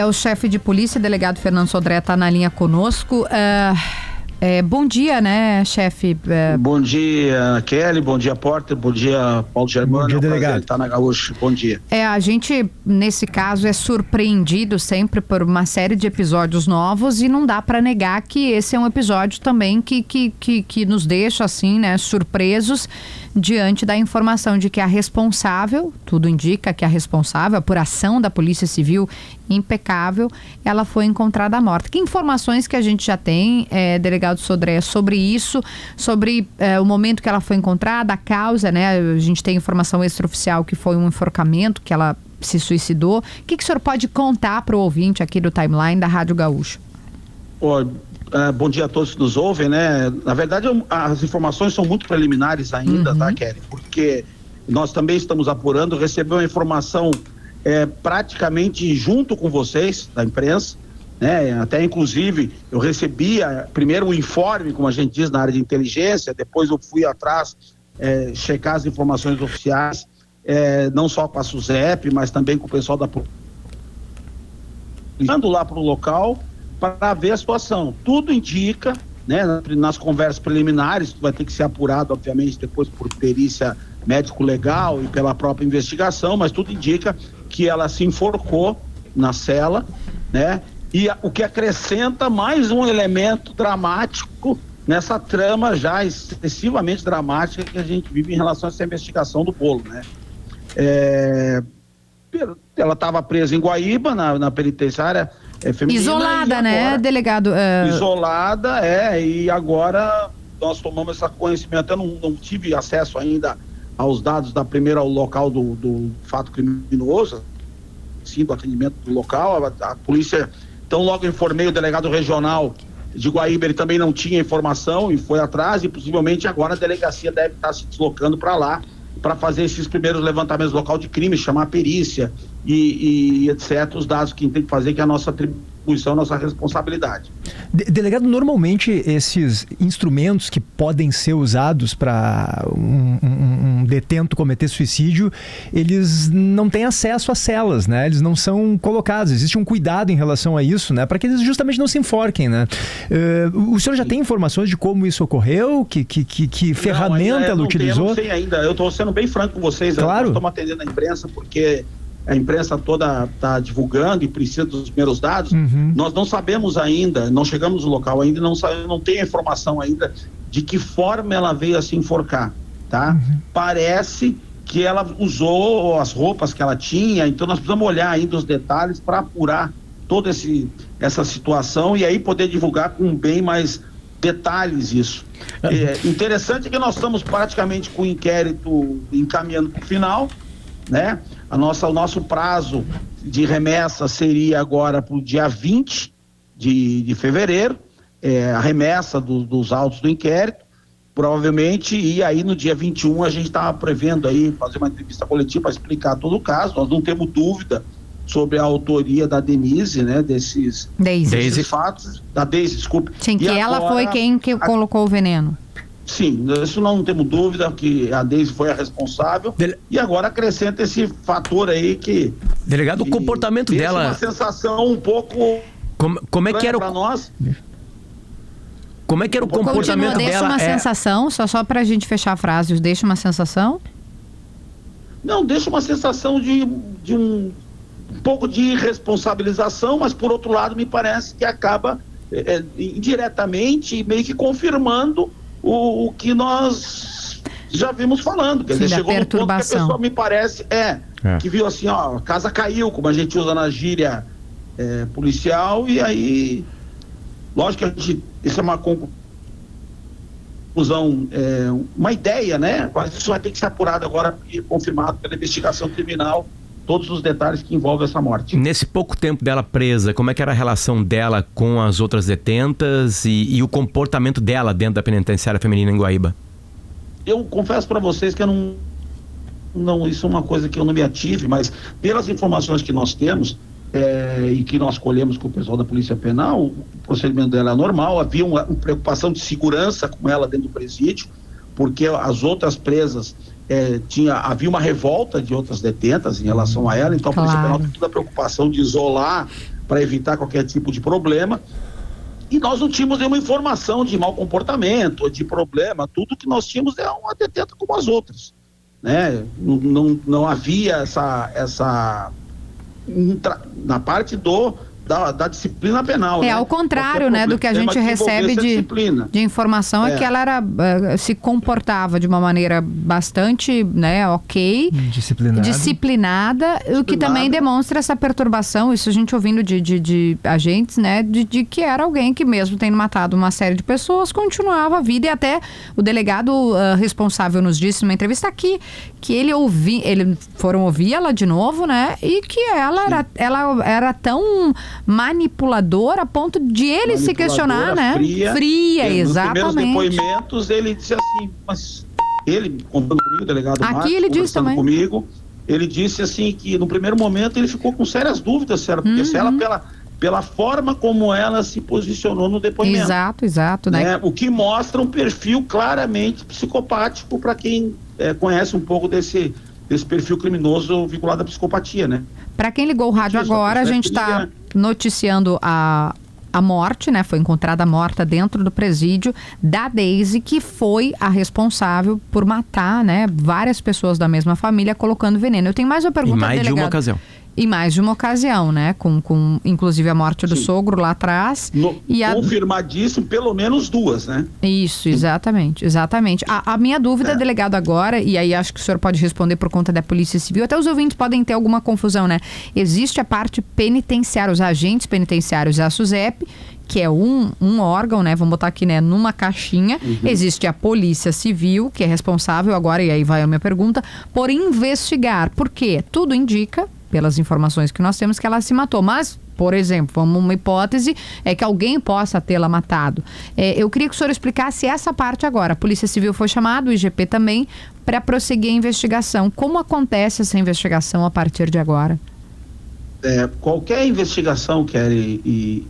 o chefe de polícia, delegado Fernando Sodré, está na linha conosco. Bom dia, né, chefe? Bom dia, Kelly, bom dia, Porter, bom dia, Paulo Germano. Bom dia, delegado. Tá na Gaúcho, bom dia. A gente, nesse caso, é surpreendido sempre por uma série de episódios novos e não dá para negar que esse é um episódio também que nos deixa, assim, né, surpresos diante da informação de que a responsável, tudo indica que a responsável, por ação da Polícia Civil impecável, ela foi encontrada morta. Que informações que a gente já tem, delegado Sodré, sobre isso, sobre o momento que ela foi encontrada, a causa, né? A gente tem informação extraoficial que foi um enforcamento, que ela se suicidou. O que o senhor pode contar para o ouvinte aqui do Timeline da Rádio Gaúcho? Bom dia a todos que nos ouvem, né? Na verdade, as informações são muito preliminares ainda, tá, Kelly? Porque nós também estamos apurando, recebeu a informação praticamente junto com vocês, da imprensa, né? Até inclusive eu recebia primeiro o informe, como a gente diz, na área de inteligência, depois eu fui atrás checar as informações oficiais, não só com a SUSEP, mas também com o pessoal da polícia, indo lá para o local para ver a situação. Tudo indica, né, nas conversas preliminares, vai ter que ser apurado, obviamente, depois por perícia médico-legal e pela própria investigação, mas tudo indica que ela se enforcou na cela, né? E o que acrescenta mais um elemento dramático nessa trama já excessivamente dramática que a gente vive em relação a essa investigação do bolo, né? Ela estava presa em Guaíba, na penitenciária feminina. Isolada, né, agora, delegado? Isolada, e agora nós tomamos esse conhecimento. Eu não tive acesso ainda aos dados ao local do fato criminoso, sim, do atendimento do local. A polícia, então logo informei o delegado regional de Guaíba, ele também não tinha informação e foi atrás, e possivelmente agora a delegacia deve estar se deslocando para lá para fazer esses primeiros levantamentos do local de crime, chamar a perícia e etc, os dados que tem que fazer, que é a nossa atribuição, a nossa responsabilidade. Delegado, normalmente esses instrumentos que podem ser usados para um detento cometer suicídio, eles não têm acesso às celas, né? Eles não são colocados, existe um cuidado em relação a isso, né? Para que eles justamente não se enforquem, né? O senhor já tem informações de como isso ocorreu? Que ferramenta ela utilizou? Eu não sei ainda, eu estou sendo bem franco com vocês, claro. Estamos atendendo a imprensa porque a imprensa toda está divulgando e precisa dos primeiros dados. Nós não sabemos ainda, não chegamos no local ainda, não tem a informação ainda de que forma ela veio a se enforcar, tá? Parece que ela usou as roupas que ela tinha, então nós precisamos olhar ainda os detalhes para apurar toda essa situação e aí poder divulgar com bem mais detalhes isso. Interessante que nós estamos praticamente com o inquérito encaminhando para o final, né? O nosso prazo de remessa seria agora para o dia 20 de fevereiro, a remessa dos autos do inquérito, provavelmente, e aí no dia 21 a gente estava prevendo aí fazer uma entrevista coletiva para explicar todo o caso. Nós não temos dúvida sobre a autoria da Denise, né, desses fatos, da Deise, desculpe. Sim, que ela foi quem colocou o veneno. Sim, isso não temos dúvida que a Deise foi a responsável. E agora acrescenta esse fator aí que... Delegado, o comportamento dela... uma sensação um pouco... Como é que era para nós? Como é que era o comportamento dela? Deixa uma sensação, só pra gente fechar a frase, deixa uma sensação? Não, deixa uma sensação de um pouco de irresponsabilização, mas por outro lado me parece que acaba indiretamente meio que confirmando o que nós já vimos falando. Quer dizer, chegou no ponto que a pessoa me parece que viu assim, ó, a casa caiu, como a gente usa na gíria policial, e aí lógico que isso é uma conclusão, uma ideia, né? Mas isso vai ter que ser apurado agora e confirmado pela investigação criminal, todos os detalhes que envolvem essa morte. Nesse pouco tempo dela presa, como é que era a relação dela com as outras detentas e o comportamento dela dentro da penitenciária feminina em Guaíba? Eu confesso para vocês que eu não, isso é uma coisa que eu não me ative, mas pelas informações que nós temos e que nós colhemos com o pessoal da Polícia Penal, o procedimento dela é normal. Havia uma preocupação de segurança com ela dentro do presídio, porque as outras presas havia uma revolta de outras detentas em relação a ela, então a Polícia Penal tem toda a preocupação de isolar para evitar qualquer tipo de problema. E nós não tínhamos nenhuma informação de mau comportamento, de problema. Tudo que nós tínhamos é uma detenta como as outras, né? Não havia essa na parte da disciplina penal. Ao contrário, né, do que a gente recebe de informação, é que ela se comportava de uma maneira bastante, né, ok, disciplinada, o que também demonstra essa perturbação, isso a gente ouvindo de agentes, né, de que era alguém que, mesmo tendo matado uma série de pessoas, continuava a vida. E até o delegado responsável nos disse numa entrevista aqui que eles foram ouvir ela de novo, né, e que ela era tão manipulador a ponto de ele se questionar, né? Fria, exatamente. Nos primeiros depoimentos ele disse assim, mas ele, contando comigo, o delegado Marcos, ele disse também comigo, ele disse assim que no primeiro momento ele ficou com sérias dúvidas, porque se ela pela forma como ela se posicionou no depoimento. Exato, né? O que mostra um perfil claramente psicopático para quem conhece um pouco desse perfil criminoso vinculado à psicopatia, né? Para quem ligou o rádio agora, a gente está noticiando a morte, né? Foi encontrada morta dentro do presídio da Daisy, que foi a responsável por matar, né, várias pessoas da mesma família colocando veneno. Eu tenho mais uma pergunta, delegado. De uma ocasião. Em mais de uma ocasião, né? Com inclusive a morte do sogro lá atrás. Confirmadíssimo, pelo menos 2, né? Isso, exatamente. A minha dúvida, delegado, agora, e aí acho que o senhor pode responder por conta da Polícia Civil, até os ouvintes podem ter alguma confusão, né? Existe a parte penitenciária, os agentes penitenciários, a SUSEP, que é um órgão, né? Vamos botar aqui, né? Numa caixinha. Existe a Polícia Civil, que é responsável agora, e aí vai a minha pergunta, por investigar. Por quê? Tudo indica, pelas informações que nós temos, que ela se matou. Mas, por exemplo, uma hipótese é que alguém possa tê-la matado. Eu queria que o senhor explicasse essa parte agora. A Polícia Civil foi chamada, o IGP também, para prosseguir a investigação. Como acontece essa investigação a partir de agora? Qualquer investigação, Kelly e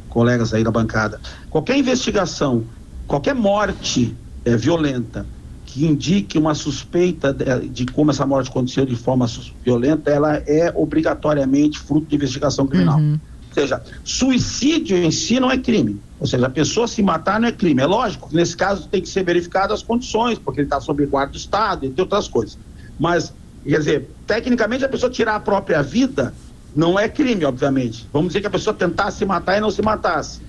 colegas aí da bancada, qualquer investigação, qualquer morte violenta que indique uma suspeita de como essa morte aconteceu de forma violenta, ela é obrigatoriamente fruto de investigação criminal. Ou seja, suicídio em si não é crime. Ou seja, a pessoa se matar não é crime. É lógico que nesse caso tem que ser verificado as condições, porque ele está sob guarda do Estado, entre outras coisas. Mas, quer dizer, tecnicamente a pessoa tirar a própria vida não é crime, obviamente. Vamos dizer que a pessoa tentasse se matar e não se matasse.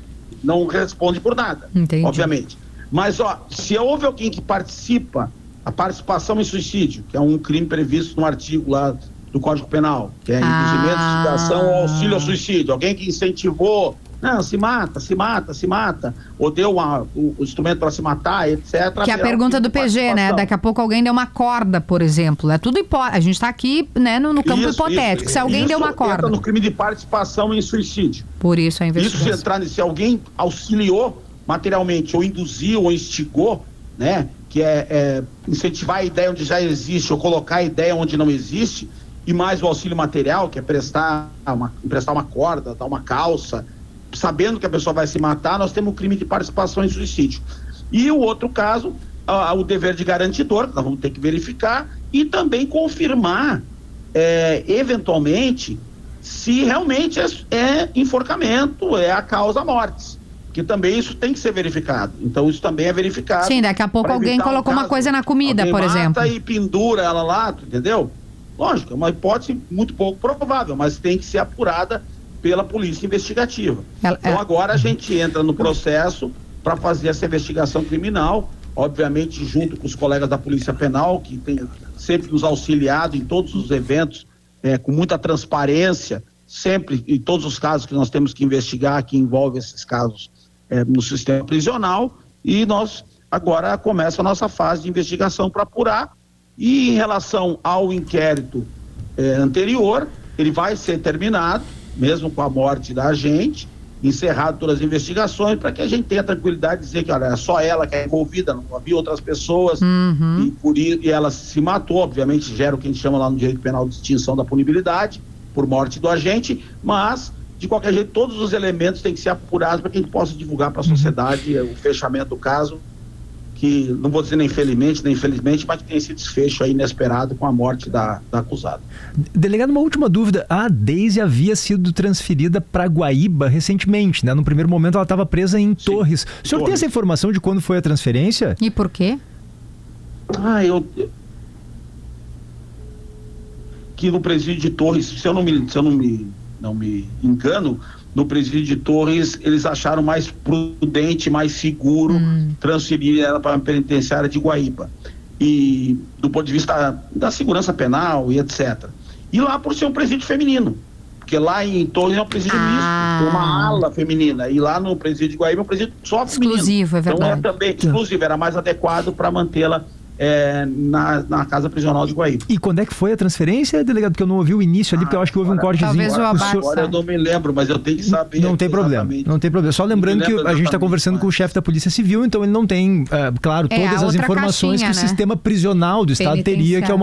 Não responde por nada, obviamente. Mas, se houve alguém que participa, a participação em suicídio, que é um crime previsto no artigo lá do Código Penal, que é induzimento, instigação ou auxílio ao suicídio, alguém que incentivou, não, se mata, ou deu o instrumento para se matar, etc. Que é a pergunta do PG, né? Daqui a pouco alguém deu uma corda, por exemplo. É tudo a gente está aqui, né, no campo hipotético. Se alguém deu uma corda. Entra no crime de participação em suicídio. Por isso a investigação. Isso se entrar, se alguém auxiliou materialmente, ou induziu, ou instigou, né? Que é incentivar a ideia onde já existe, ou colocar a ideia onde não existe, e mais o auxílio material, que é emprestar uma corda, dar uma calça, sabendo que a pessoa vai se matar, nós temos o crime de participação em suicídio. E o outro caso, o dever de garantidor, que nós vamos ter que verificar, e também confirmar, eventualmente, se realmente é enforcamento, é a causa mortis. Que também isso tem que ser verificado. Então isso também é verificado. Sim, daqui a pouco alguém colocou uma coisa na comida, por exemplo. Mata e pendura ela lá, entendeu? Lógico, é uma hipótese muito pouco provável, mas tem que ser apurada pela polícia investigativa. Então agora a gente entra no processo para fazer essa investigação criminal, obviamente junto com os colegas da Polícia Penal, que tem sempre nos auxiliado em todos os eventos, com muita transparência, sempre em todos os casos que nós temos que investigar, que envolvem esses casos no sistema prisional, e nós agora começa a nossa fase de investigação para apurar. E em relação ao inquérito anterior, ele vai ser terminado, mesmo com a morte da agente, encerrado todas as investigações, para que a gente tenha tranquilidade de dizer que, olha, é só ela que é envolvida, não havia outras pessoas, e ela se matou. Obviamente gera o que a gente chama lá no direito penal de extinção da punibilidade por morte do agente, mas de qualquer jeito todos os elementos têm que ser apurados para que a gente possa divulgar para a sociedade o fechamento do caso, que, não vou dizer nem felizmente, nem infelizmente, mas que tenha esse desfecho aí inesperado com a morte da acusada. Delegado, uma última dúvida. A Deise havia sido transferida para Guaíba recentemente, né? No primeiro momento ela estava presa em Torres. O senhor tem essa informação de quando foi a transferência? E por quê? Que no presídio de Torres, se eu não me engano, no presídio de Torres, eles acharam mais prudente, mais seguro transferir ela para a penitenciária de Guaíba. E do ponto de vista da segurança penal e etc. E lá por ser um presídio feminino, porque lá em Torres é um presídio misto, tem uma ala feminina, e lá no presídio de Guaíba é um presídio só feminino. Exclusivo, é verdade. Então é também exclusivo, era mais adequado para mantê-la na casa prisional de Guaíba. E quando é que foi a transferência, delegado? Porque eu não ouvi o início ali, porque eu acho que houve um cortezinho. Talvez Agora eu não me lembro, mas eu tenho que saber. Não tem problema, não tem problema. Só lembrando que a gente está conversando com o chefe da Polícia Civil, então ele não tem, claro, todas as informações que o sistema prisional do Estado teria, que é um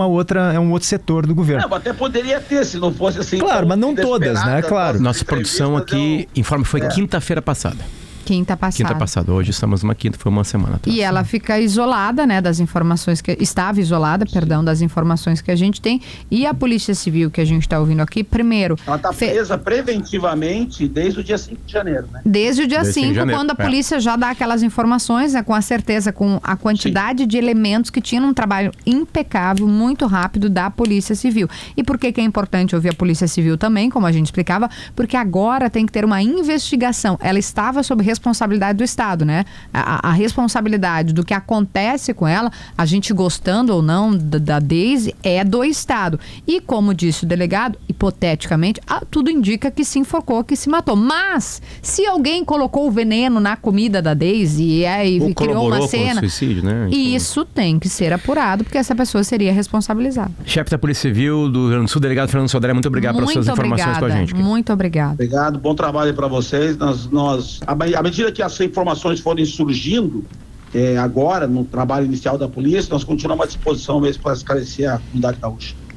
outro setor do governo. Não, até poderia ter, se não fosse assim. Claro, mas não todas, né? Claro. Nossa produção aqui informa que foi quinta-feira passada. Quinta passada. Hoje estamos numa quinta, foi uma semana atrás. E ela fica isolada, né, das informações estava isolada, perdão, das informações que a gente tem. E a Polícia Civil que a gente está ouvindo aqui, primeiro... Ela está presa preventivamente desde o dia 5 de janeiro, né? Desde o dia 5, quando a polícia já dá aquelas informações, né, com a certeza, com a quantidade de elementos que tinham um trabalho impecável, muito rápido da Polícia Civil. E por que é importante ouvir a Polícia Civil também, como a gente explicava? Porque agora tem que ter uma investigação. Ela estava sob responsabilidade do Estado, né? A responsabilidade do que acontece com ela, a gente gostando ou não da Deise, é do Estado. E como disse o delegado, hipoteticamente, tudo indica que se enforcou, que se matou. Mas, se alguém colocou o veneno na comida da Deise e criou uma cena, suicídio, né? Isso tem que ser apurado, porque essa pessoa seria responsabilizada. Chefe da Polícia Civil do Rio Grande do Sul, delegado Fernando Sodré, muito obrigado pelas suas informações com a gente. Muito obrigado. Obrigado, bom trabalho para vocês. À medida que as informações forem surgindo, agora, no trabalho inicial da polícia, nós continuamos à disposição mesmo para esclarecer a comunidade gaúcha.